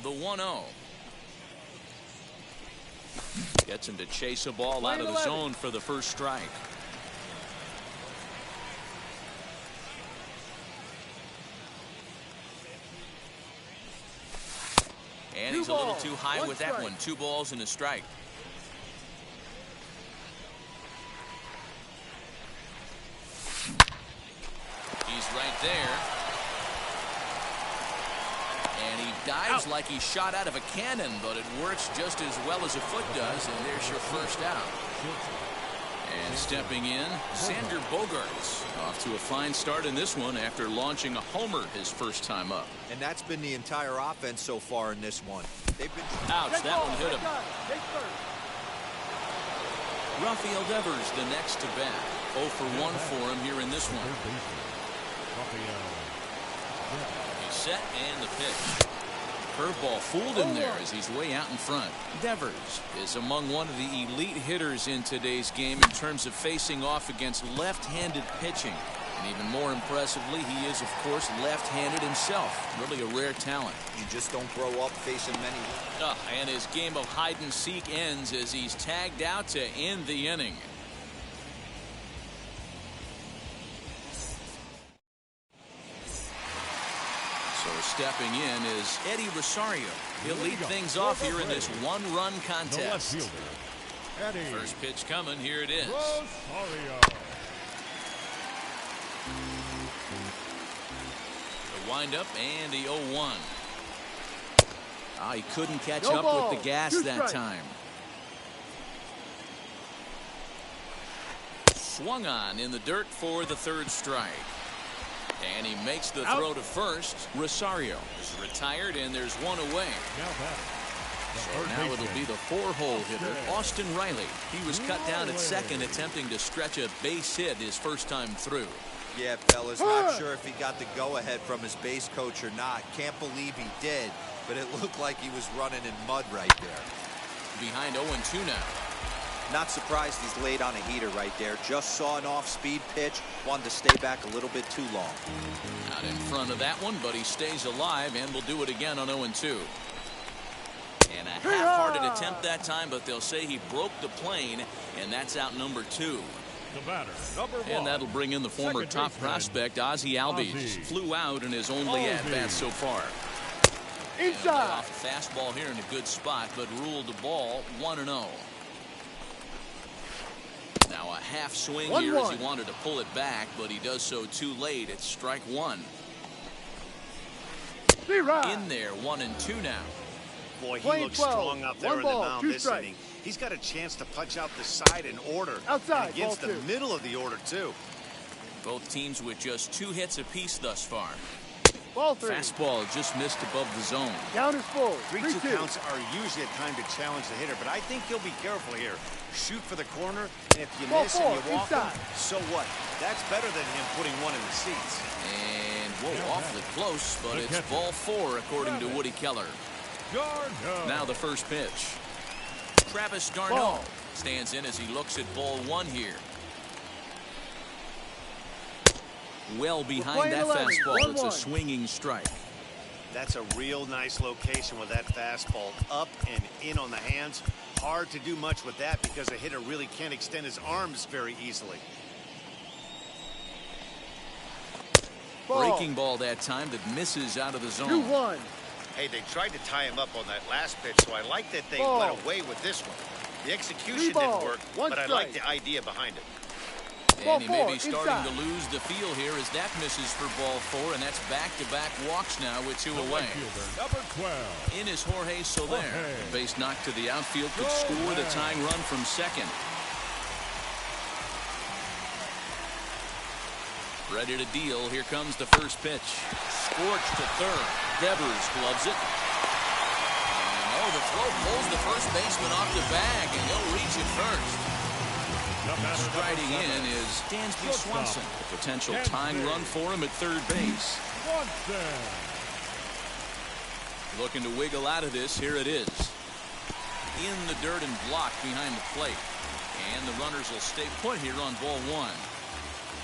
The 1-0. Gets him to chase a ball out of the zone for the first strike. And he's a little too high with that one. 2 balls and a strike. He's right there. And he dives like he shot out of a cannon, but it works just as well as a foot does, and there's your first out. And stepping in, Xander Bogaerts off to a fine start in this one after launching a homer his first time up. And that's been the entire offense so far in this one. They've been ouch, that one hit him. Rafael Devers the next to bat. 0 for 1 for him here in this one. He's set and the pitch. Curveball fooled him there as he's way out in front. Devers is among one of the elite hitters in today's game in terms of facing off against left-handed pitching. And even more impressively, he is, of course, left-handed himself. Really a rare talent. You just don't grow up facing many. And his game of hide-and-seek ends as he's tagged out to end the inning. So stepping in is Eddie Rosario. He'll lead things off here in this one-run contest. First pitch coming. Here it is. The windup and the 0-1. He couldn't catch up with the gas that time. Swung on in the dirt for the third strike. And he makes the throw to first. Rosario is retired, and there's one away. So now it'll be the 4-hole hitter, Austin Riley. He was cut down at second, attempting to stretch a base hit his first time through. Yeah, fellas, not sure if he got the go-ahead from his base coach or not. Can't believe he did, but it looked like he was running in mud right there. Behind 0-2 now. Not surprised he's laid on a heater right there. Just saw an off-speed pitch. Wanted to stay back a little bit too long. Not in front of that one, but he stays alive and will do it again on 0-2. And a half-hearted attempt that time, but they'll say he broke the plane, and that's out number 2. The batter, number 1. And that'll bring in the former top prospect, Ozzie Albies. Flew out in his only at-bat so far. Inside. Off a fastball here in a good spot, but ruled the ball 1-0. Now a half swing here as he wanted to pull it back, but he does so too late. It's strike 1. In there, 1-2 now. Boy, he looks strong out there in the mound this inning. He's got a chance to punch out the side in order. Outside, against the middle of the order, too. Both teams with just 2 hits apiece thus far. Ball 3. Fastball just missed above the zone. Count is full. 3-2 counts are usually a time to challenge the hitter, but I think he'll be careful here. Shoot for the corner, and if you miss and you walk him, so what? That's better than him putting one in the seats. And, whoa, awfully close, but it's ball 4, according to Woody Keller. Now the first pitch. Travis d'Arnaud stands in as he looks at ball 1 here. Well behind that fastball. It's a swinging strike. That's a real nice location with that fastball. Up and in on the hands. Hard to do much with that because a hitter really can't extend his arms very easily. Breaking ball that time that misses out of the zone. 2-1. Hey, they tried to tie him up on that last pitch, so I like that they went away with this one. The execution didn't work, but I like the idea behind it. And he may be starting to lose the feel here as that misses for ball 4, and that's back-to-back walks now with 2 away. Number 12. In is Jorge Soler. The base knock to the outfield could score the tying run from second. Ready to deal. Here comes the first pitch. Scorched to third. Devers gloves it. And, the throw pulls the first baseman off the bag, and he'll reach it first. Striding in is Dansby Swanson. A potential tying run for him at third base. Looking to wiggle out of this. Here it is. In the dirt and blocked behind the plate. And the runners will stay put here on ball 1.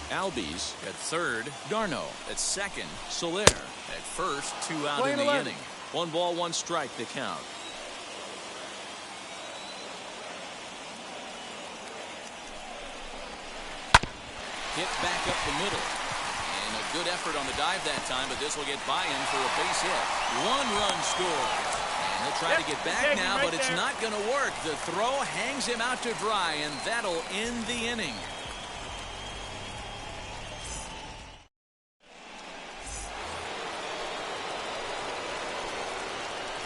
Albies at third, Darno at second, Soler at first, 2 out in the inning. 1 ball, 1 strike to count. Hit back up the middle. And a good effort on the dive that time, but this will get by-in for a base hit. 1 run scored. And he'll try to get back now, but it's not going to work. The throw hangs him out to dry, and that'll end the inning.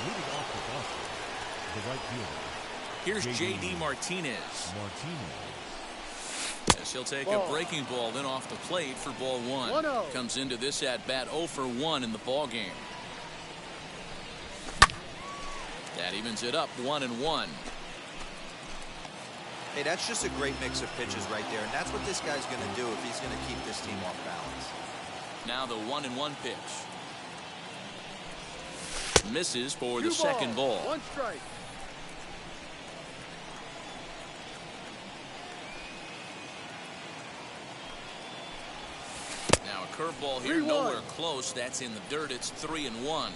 Leading off the Boston, the right fielder. Here's J.D. Martinez. As he'll take a breaking ball then off the plate for ball 1. 1-0. Comes into this at bat 0 for 1 in the ball game. That evens it up 1-1. Hey, that's just a great mix of pitches right there, and that's what this guy's going to do if he's going to keep this team off balance. Now the 1-1 pitch. Misses for the 2 second ball. 1 strike. Now a curveball here, 3-1. nowhere close. That's in the dirt. It's 3-1.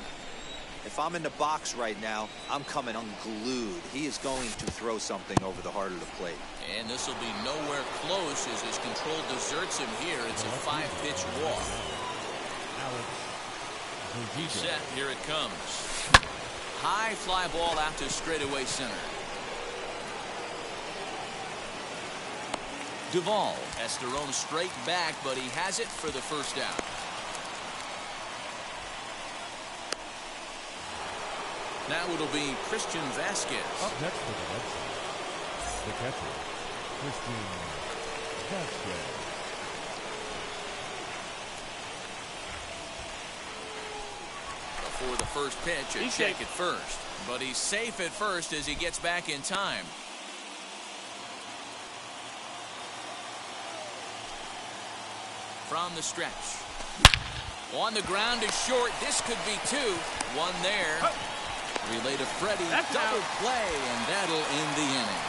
If I'm in the box right now, I'm coming unglued. He is going to throw something over the heart of the plate. And this will be nowhere close as his control deserts him here. It's a 5-pitch walk. He's set. Here it comes. High fly ball out to straightaway center. Duvall has to roam straight back, but he has it for the first out. Now it'll be Christian Vasquez. Up next for the Red Sox, the catcher, Christian Vasquez. For the first pitch, a check at first. But he's safe at first as he gets back in time. From the stretch. On the ground is short. This could be 2. 1 there. Relay to Freddie. Double play, and that'll end the inning.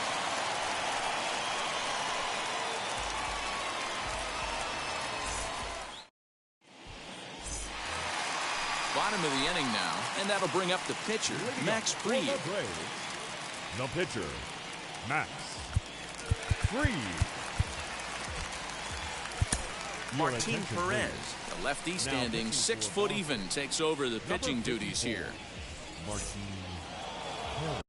Bottom of the inning now, and that'll bring up the pitcher, Max Fried. The pitcher, Max Fried. Martin Perez, the lefty standing 6 foot even, takes over the pitching duties here. Martin Perez.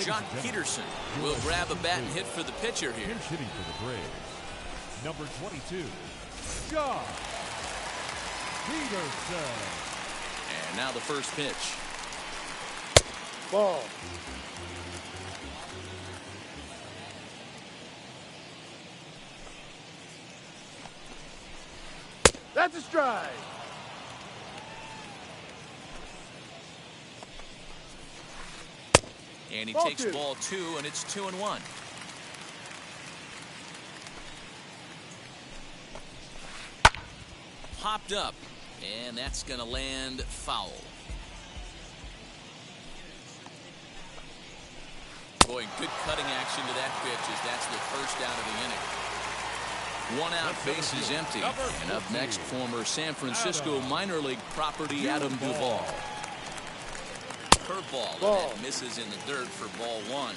Jock Peterson will grab a bat and hit for the pitcher here. Pinch hitting for the Braves, number 22, Jock Peterson. And now the first pitch. Ball. That's a strike. And he Ball takes 2. ball 2, and it's 2-1. Popped up, and that's going to land foul. Boy, good cutting action to that pitch as that's the first out of the inning. 1 out, base is empty. And up next, former San Francisco minor league property Adam Duvall. Curveball, that misses in the dirt for ball 1.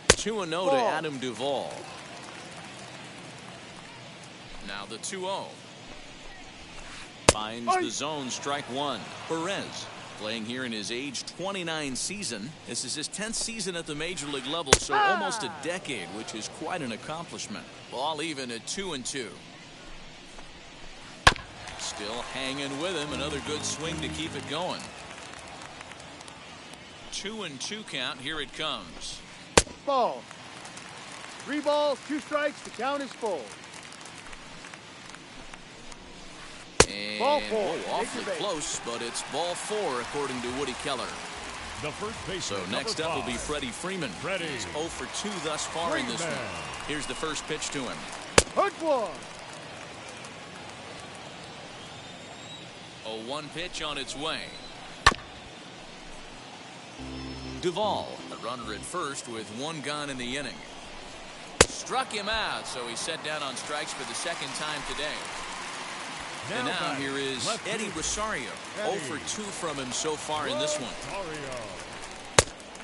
2-0 to Adam Duvall. Now the 2-0. Finds the zone, strike 1. Perez playing here in his age 29 season. This is his 10th season at the major league level, so almost a decade, which is quite an accomplishment. Ball even at 2-2. Still hanging with him. Another good swing to keep it going. 2-2 count. Here it comes. Ball. 3 balls, 2 strikes. The count is full. And Ball 4. awfully close, but it's ball 4 according to Woody Keller. The first baseman. So next up will be Freddie Freeman. He's 0 for 2 thus far in this one. Here's the first pitch to him. Hook 1. A 1 pitch on its way. Duvall, a runner at first with 1 gone in the inning. Struck him out, so he's set down on strikes for the second time today. And now here is Eddie Rosario. 0 for 2 from him so far in this one.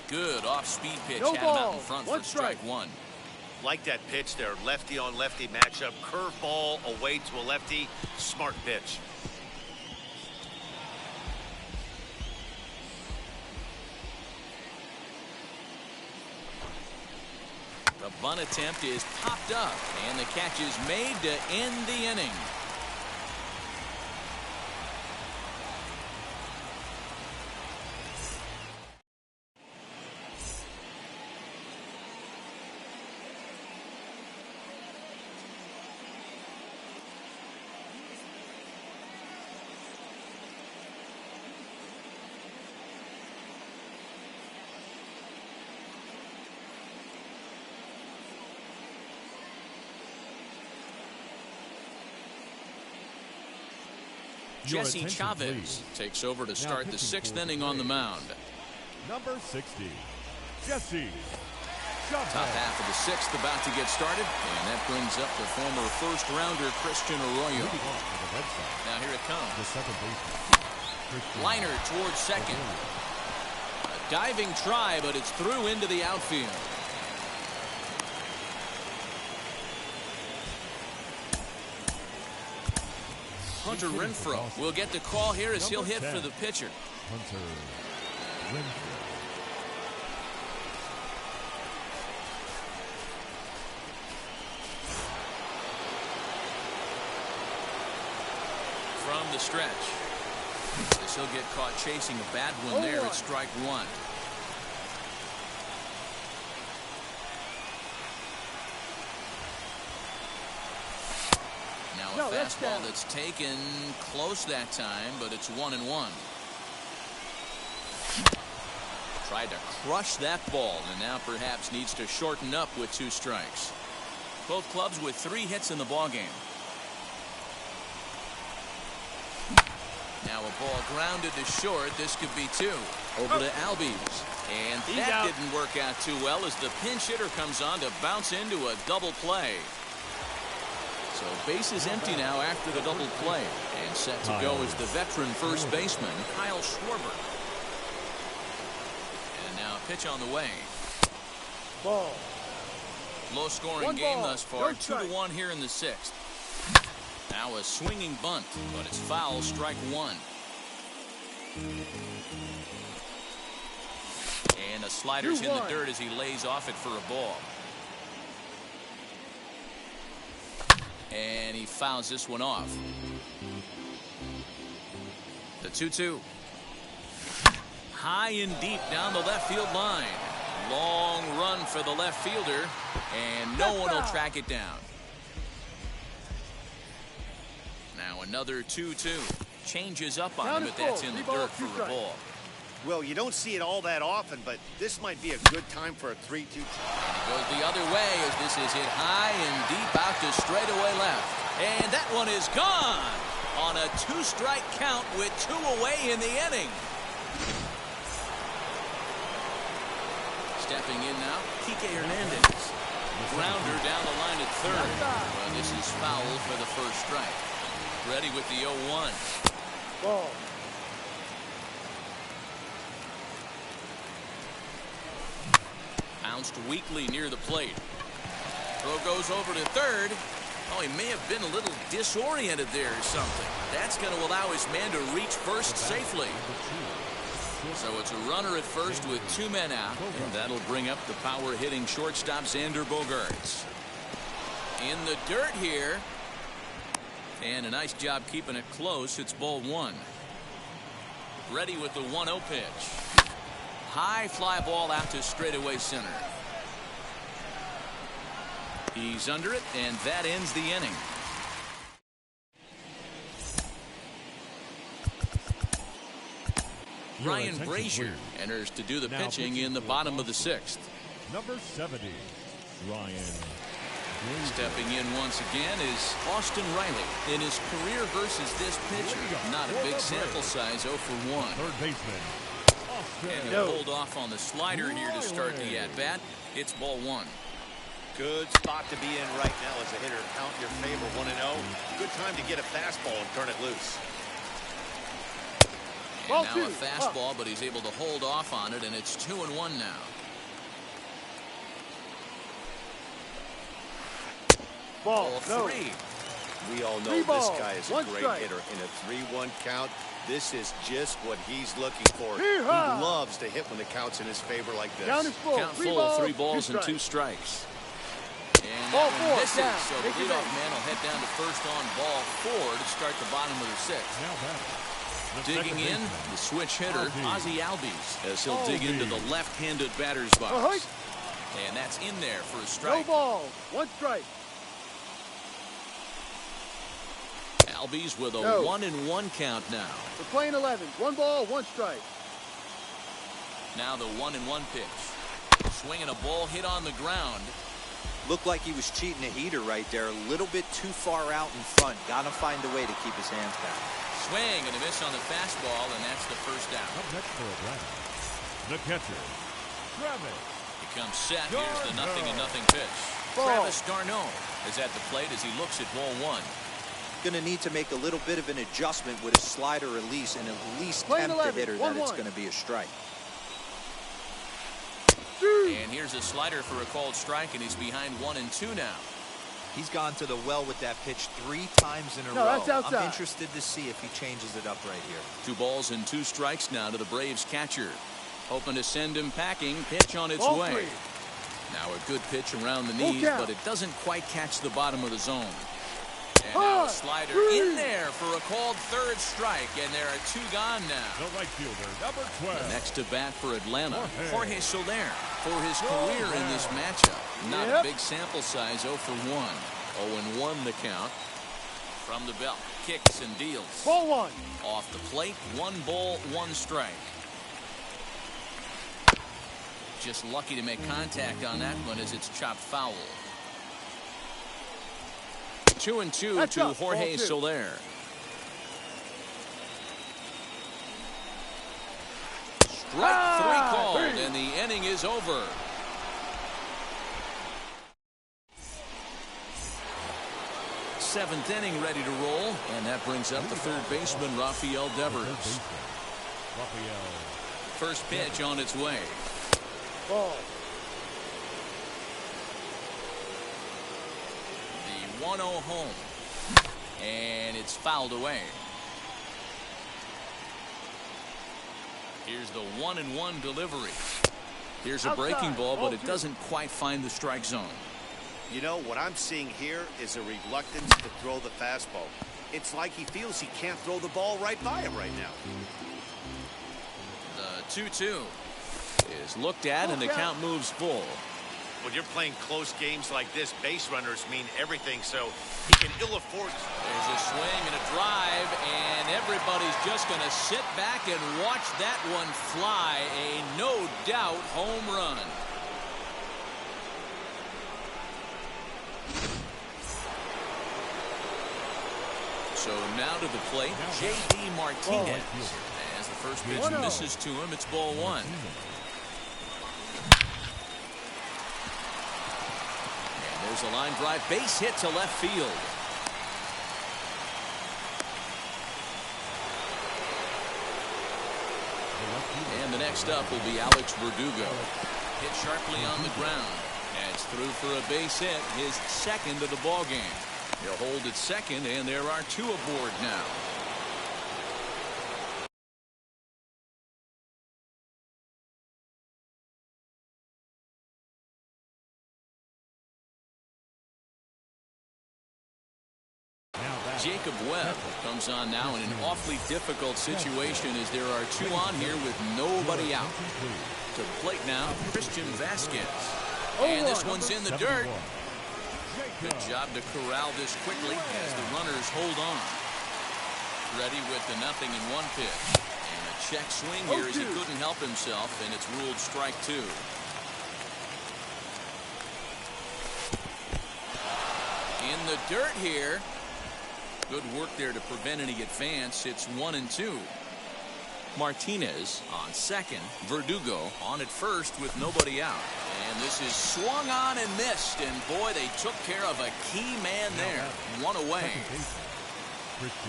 Good off-speed pitch. No had him out ball. in front 1 for strike 1. Like that pitch there, lefty on lefty matchup, curveball away to a lefty, smart pitch. The bunt attempt is popped up, and the catch is made to end the inning. Jesse Chavez takes over to start the 6th inning on the mound. Number 60, Jesse Chavez. Top half of the 6th about to get started, and that brings up the former first-rounder Christian Arroyo. Now here it comes. The second baseman. Liner towards second. A diving try, but it's through into the outfield. Hunter Renfroe will get the call here as he'll hit for the pitcher. Hunter Renfroe. From the stretch. As he'll get caught chasing a bad one there at strike 1. Now a fastball that's taken close that time, but it's 1-1. Tried to crush that ball, and now perhaps needs to shorten up with 2 strikes. Both clubs with 3 hits in the ballgame. Now a ball grounded to short. This could be 2. Over to Albies. And that didn't work out too well as the pinch hitter comes on to bounce into a double play. So base is empty now after the double play. And set to go is the veteran first baseman, Kyle Schwarber. And now a pitch on the way. Ball. Low-scoring game thus far. 2-1 here in the 6th. Now a swinging bunt, but it's foul, strike 1. And a slider's in the dirt as he lays off it for a ball. And he fouls this one off. The 2-2. High and deep down the left field line. Long run for the left fielder, and no one will track it down. Now another 2-2. Changes up on him, but that's in the dirt for a ball. Well, you don't see it all that often, but this might be a good time for a 3-2. Goes the other way as this is hit high and deep out to straightaway left. And that one is gone on a 2-strike count with 2 away in the inning. Stepping in now, Kike Hernandez. Grounder down the line at third. Well, this is foul for the first strike. Ready with the 0-1. Ball. Bounced weakly near the plate. Throw goes over to third. Oh, he may have been a little disoriented there or something. That's going to allow his man to reach first safely. So it's a runner at first with 2 men out, and that'll bring up the power-hitting shortstop Xander Bogaerts. In the dirt here, and a nice job keeping it close. It's ball 1. Ready with the 1-0 pitch. High fly ball out to straightaway center. He's under it, and that ends the inning. Ryan Brazier enters to do the pitching in the bottom of the 6th. Number 70, Ryan Brazier. Stepping in once again is Austin Riley. In his career versus this pitcher, not a big sample size, 0 for 1. Third baseman, Austin. And he'll hold off on the slider here to start the at-bat. It's ball 1. Good spot to be in right now as a hitter. Count your favor, 1-0. Good time to get a fastball and turn it loose. And now a fastball, but he's able to hold off on it, and it's 2-1 now. Ball 3. We all know this guy is a great hitter. In a 3-1 count, this is just what he's looking for. He loves to hit when the count's in his favor like this. Count is full. Count full, 3 balls and 2 strikes. And ball that one 4 misses, down. so the leadoff man will head down to first on ball 4 to start the bottom of the 6th. Now back. Digging in, the switch hitter, Ozzie Albies, as he'll dig into the left-handed batter's box. And that's in there for a strike. No ball, 1 strike. Albies with a 1-1 count now. We're playing 11. 1 ball, 1 strike. Now the 1-1 pitch. Swinging a ball hit on the ground. Looked like he was cheating a heater right there. A little bit too far out in front. Got to find a way to keep his hands back. Swing and a miss on the fastball, and that's the first down. Up next for Atlanta, the catcher, Travis. He comes set. Here's the 0-0 pitch. Travis d'Arnaud is at the plate as he looks at ball 1. Going to need to make a little bit of an adjustment with his slider release and at least tempt the hitter that it's going to be a strike. And here's a slider for a called strike, and he's behind 1-2 now. He's gone to the well with that pitch 3 times in a row. That's outside. I'm interested to see if he changes it up right here. 2 balls and 2 strikes now to the Braves catcher. Hoping to send him packing. Pitch on its way. 3. Now a good pitch around the knees, but it doesn't quite catch the bottom of the zone. And now a slider in there for a called 3rd strike, and there are 2 gone now. The right fielder, number 12. The next to bat for Atlanta, Jorge Soler, for his career in this matchup. Not a big sample size, 0 for 1. 0-1 the count. From the belt, kicks and deals. Ball 1. Off the plate, 1 ball, 1 strike. Just lucky to make contact on that one as it's chopped foul. 2-2 to Jorge Soler. Strike 3 called, and the inning is over. Seventh inning ready to roll, and that brings up the 3rd baseman, Rafael Devers. First pitch on its way. Ball. The 1-0 home, and it's fouled away. Here's the 1-1 delivery. Here's a breaking ball, but it doesn't quite find the strike zone. You know, what I'm seeing here is a reluctance to throw the fastball. It's like he feels he can't throw the ball right by him right now. The 2-2 is looked at, and the count moves full. When you're playing close games like this, base runners mean everything, so he can ill afford. There's a swing and a drive, and everybody's just going to sit back and watch that one fly. A no-doubt home run. So now to the plate, J.D. Martinez. As the first pitch misses to him, it's ball 1. There's a line drive, base hit to left field. And the next up will be Alex Verdugo. Hit sharply on the ground. That's through for a base hit, his 2nd of the ball game. He'll hold at 2nd, and there are 2 aboard now. Jacob Webb comes on now in an awfully difficult situation as there are 2 on here with nobody out. To the plate now, Christian Vasquez. And this one's in the dirt. Good job to corral this quickly as the runners hold on. Ready with the 0-1 pitch. And a check swing here as he couldn't help himself, and it's ruled strike 2. In the dirt here. Good work there to prevent any advance. It's 1-2. Martinez on second. Verdugo on at first with nobody out. And this is swung on and missed. And boy, they took care of a key man there. One away.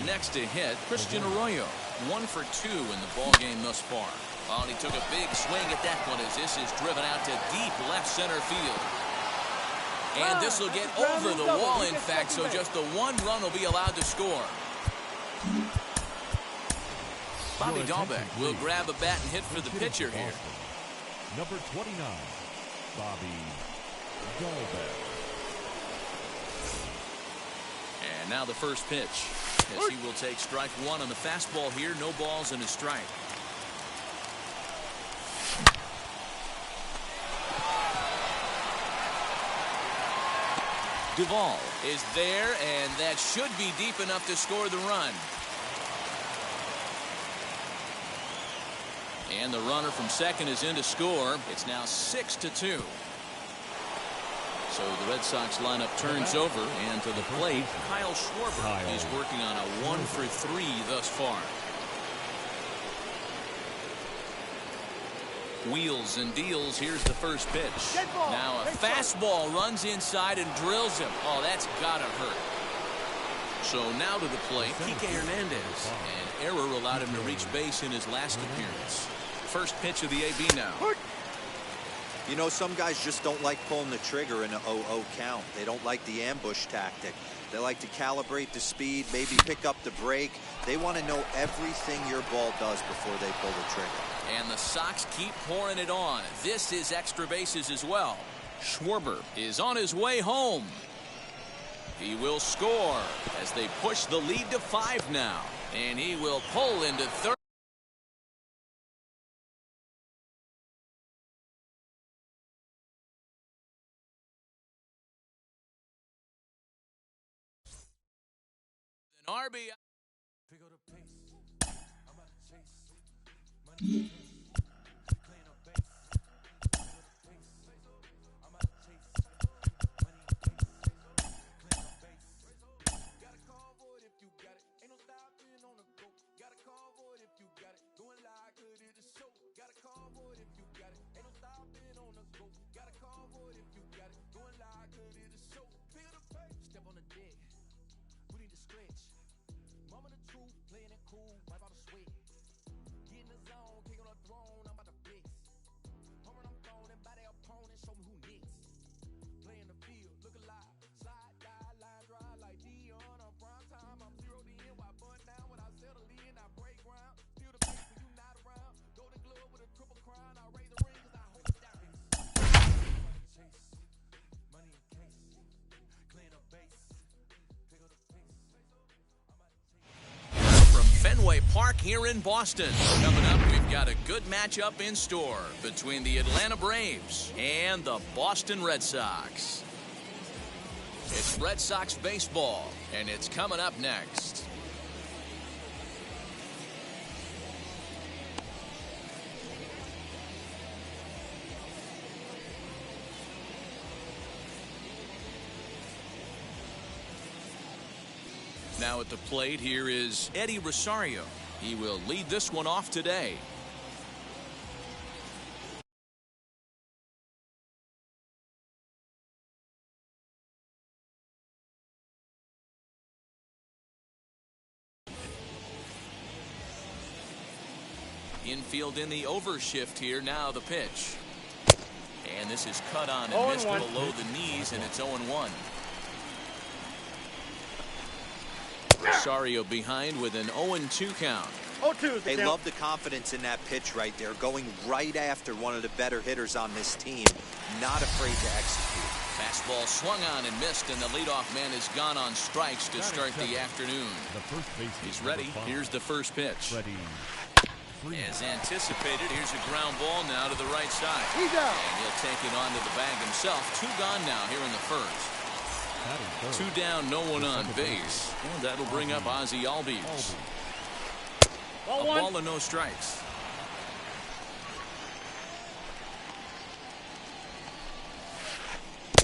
Next to hit, Christian Arroyo. 1 for 2 in the ball game thus far. Well, he took a big swing at that one as this is driven out to deep left center field. And this will get over the wall, in fact, so just the 1 run will be allowed to score. Bobby Dahlbeck will grab a bat and hit for the pitcher here. Number 29, Bobby Dahlbeck. And now the first pitch, as he will take strike 1 on the fastball here. No balls and a strike. Duvall is there, and that should be deep enough to score the run. And the runner from second is in to score. It's now 6-2. So the Red Sox lineup turns over, and to the plate, Kyle Schwarber. He's working on a 1 for 3 thus far. Wheels and deals. Here's the first pitch. Now a fastball runs inside and drills him. Oh, that's gotta hurt. So now to the plate, Kike Hernandez. An error allowed him to reach base in his last appearance. First pitch of the AB now. You know, some guys just don't like pulling the trigger in an 0-0 count. They don't like the ambush tactic. They like to calibrate the speed, maybe pick up the break. They want to know everything your ball does before they pull the trigger. And the Sox keep pouring it on. This is extra bases as well. Schwarber is on his way home. He will score as they push the lead to 5 now. And he will pull into third. An RBI. Fenway Park here in Boston. Coming up, we've got a good matchup in store between the Atlanta Braves and the Boston Red Sox. It's Red Sox baseball, and it's coming up next. Now at the plate, here is Eddie Rosario. He will lead this one off today. Infield in the overshift here. Now the pitch. And this is cut on and missed below the knees, and it's 0-1. Rosario behind with an 0-2 count. They love the confidence in that pitch right there, going right after one of the better hitters on this team, not afraid to execute. Fastball swung on and missed, and the leadoff man is gone on strikes to start the afternoon. He's ready. Here's the first pitch. As anticipated, here's a ground ball now to the right side. He's out. And he'll take it onto the bag himself. 2 gone now here in the first. 2 down, no one on base. And that'll bring up Ozzie Albies. A ball and no strikes.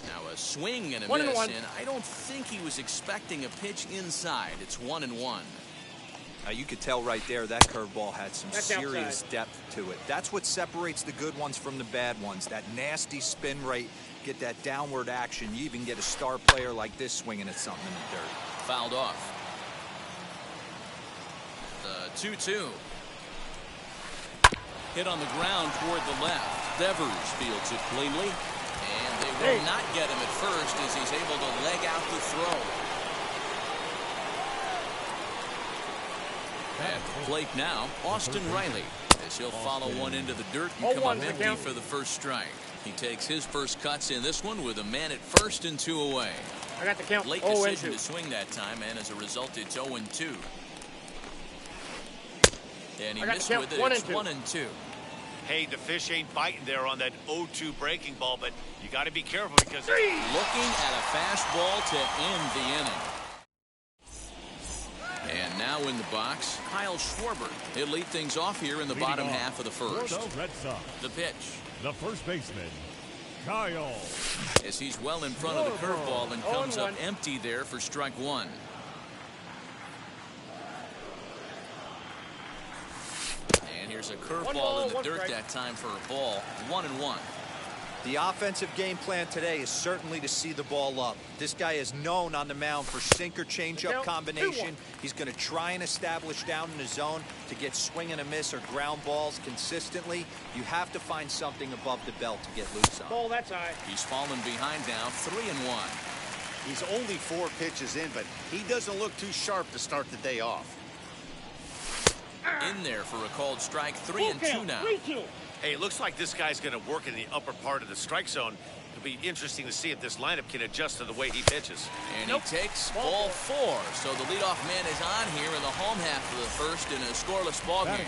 Now a swing and a miss, and I don't think he was expecting a pitch inside. It's 1-1. Now you could tell right there that curveball had some serious depth to it. That's what separates the good ones from the bad ones. That nasty spin rate, get that downward action. You even get a star player like this swinging at something in the dirt. Fouled off. The 2-2. Hit on the ground toward the left. Devers fields it cleanly. And they will not get him at first as he's able to leg out the throw. At the plate now, Austin Riley, as he'll follow one into the dirt and come up empty for the first strike. He takes his first cuts in this one with a man at first and 2 away. I got the count. Late decision to swing that time, and as a result, it's 0-2. And he missed with it. It's 1-2. Hey, the fish ain't biting there on that 0-2 breaking ball, but you got to be careful because looking at a fastball to end the inning. And now in the box, Kyle Schwarber. He'll lead things off here in the bottom half of the first. Red Sox. The pitch. The first baseman, Kyle. As he's well in front of the curveball and comes up empty there for strike 1. And here's a curveball in the dirt that time for a ball. 1-1. The offensive game plan today is certainly to see the ball up. This guy is known on the mound for sinker changeup combination. He's going to try and establish down in the zone to get swing and a miss or ground balls consistently. You have to find something above the belt to get loose on. Ball, that's high. He's fallen behind now, 3-1. he's only 4 pitches in, but he doesn't look too sharp to start the day off. In there for a called strike. 3-2 now. Hey, it looks like this guy's going to work in the upper part of the strike zone. It'll be interesting to see if this lineup can adjust to the way he pitches. And he takes ball 4. So the leadoff man is on here in the home half of the first in a scoreless ball game.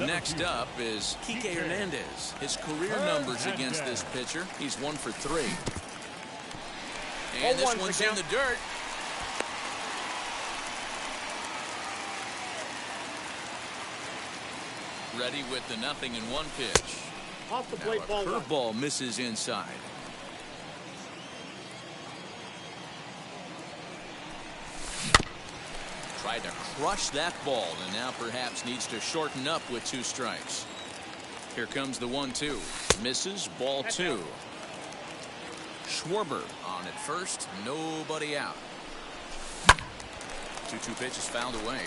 Next up is Kike Hernandez. His career numbers against this pitcher. He's 1 for 3. And this one's in the dirt. Ready with the 0-1 pitch. Off the plate, ball. Curveball misses inside. Tried to crush that ball and now perhaps needs to shorten up with 2 strikes. Here comes the 1-2. Misses, ball 2. Schwarber on at first, nobody out. 2-2 pitch is fouled away.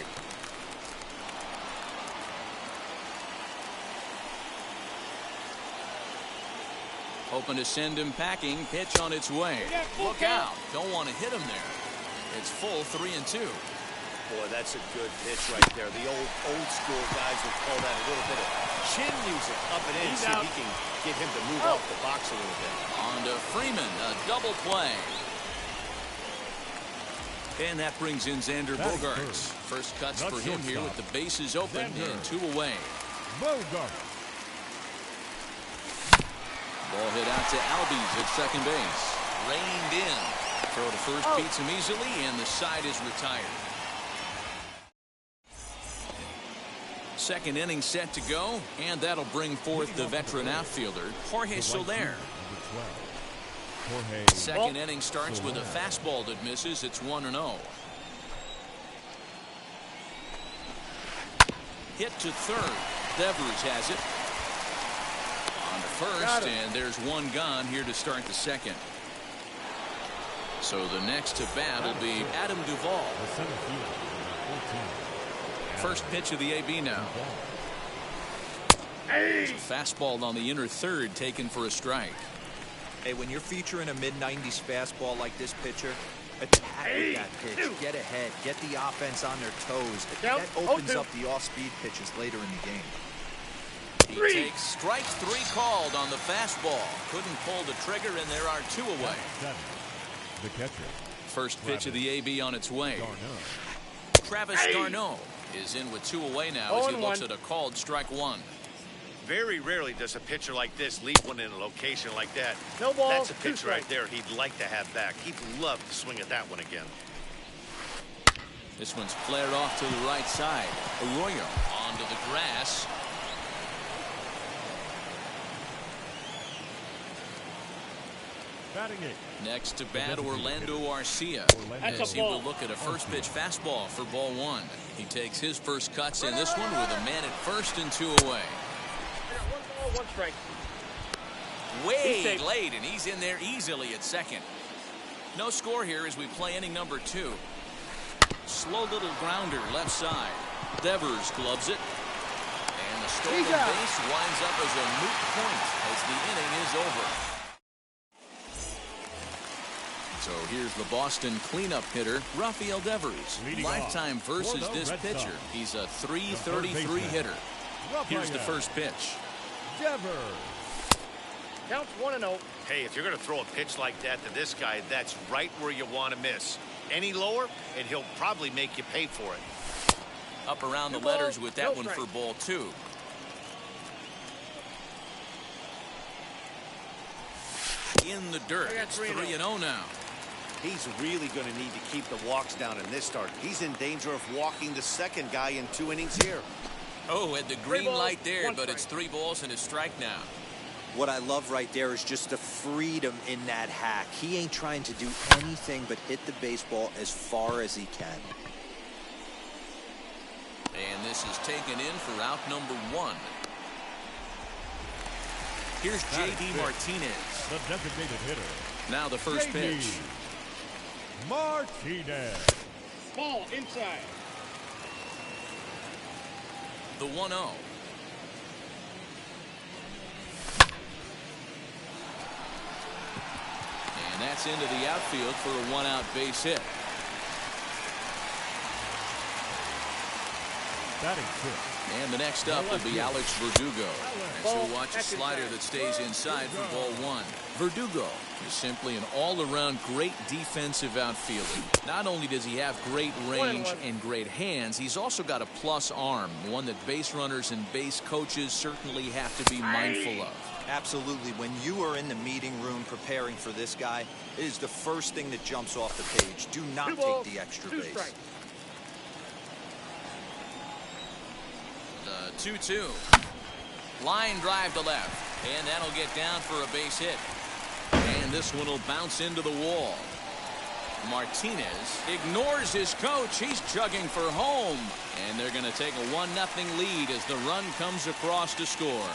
Hoping to send him packing. Pitch on its way. Look out. Don't want to hit him there. It's full 3-2. Boy, that's a good pitch right there. The old school guys would call that a little bit of chin music up and in. See if he can get him to move off the box a little bit. On to Freeman. A double play. And that brings in Xander Bogaerts. First cuts for him here with the bases open and 2 away. Bogaerts. Ball hit out to Albies at second base. Reined in. Throw to first beats him easily, and the side is retired. Second inning set to go, and that'll bring forth the veteran outfielder, Jorge Soler. Second inning starts with a fastball that misses. It's 1-0. Hit to third. Devers has it. On to first, and there's 1 gone here to start the second. So the next to bat will be Adam Duvall. First pitch of the AB now. It's a fastball on the inner third taken for a strike. Hey, when you're featuring a mid-90s fastball like this pitcher, attack with that pitch. Get ahead. Get the offense on their toes. That opens up the off-speed pitches later in the game. He takes strike 3 called on the fastball. Couldn't pull the trigger, and there are 2 away. The catcher. First pitch of the AB on its way. Travis d'Arnaud is in with 2 away now as he looks at a called strike 1. Very rarely does a pitcher like this leave one in a location like that. No ball, That's a 2 pitch right strikes. there he'd like to have back. He'd love to swing at that one again. This one's flared off to the right side. Arroyo onto the grass. Batting it. Next to bat, Orlando Arcia. That's As a he will ball. look at a first pitch fastball for ball 1. He takes his first cuts in this one with a man at first and 2 away. 1 ball, 1 strike. Way late, and he's in there easily at second. No score here as we play inning number 2. Slow little grounder left side. Devers gloves it. And the stolen base winds up as a moot point as the inning is over. So here's the Boston cleanup hitter, Rafael Devers. Lifetime versus this pitcher. He's a .333 hitter. Here's the first pitch. Devers. Counts 1-0. Hey, if you're going to throw a pitch like that to this guy, that's right where you want to miss. Any lower, and he'll probably make you pay for it. Up around the 2 letters balls, with that no one for strike. ball 2. In the dirt. I got It's 3-0. 3-0 now. He's really going to need to keep the walks down in this start. He's in danger of walking the second guy in 2 innings here. Oh, at the green balls, light there, 1 but it's strike. 3 balls and a strike now. What I love right there is just the freedom in that hack. He ain't trying to do anything but hit the baseball as far as he can. And this is taken in for out number 1. Here's J.D. Martinez. The designated hitter. Now the first J.D. pitch. Martinez. Ball inside. The 1-0. And that's into the outfield for a 1-out base hit. Batting 6. And the next up will be Alex Verdugo. As he'll watch a That's slider inside. that stays inside for ball 1. Verdugo is simply an all-around great defensive outfielder. Not only does he have great range and great hands, he's also got a plus arm, one that base runners and base coaches certainly have to be mindful of. Absolutely. When you are in the meeting room preparing for this guy, it is the first thing that jumps off the page. Do not 2 take balls, the extra 2 base. strikes. The 2-2. Line drive to left. And that'll get down for a base hit. And this one will bounce into the wall. Martinez ignores his coach. He's chugging for home. And they're going to take a 1-0 lead as the run comes across to score.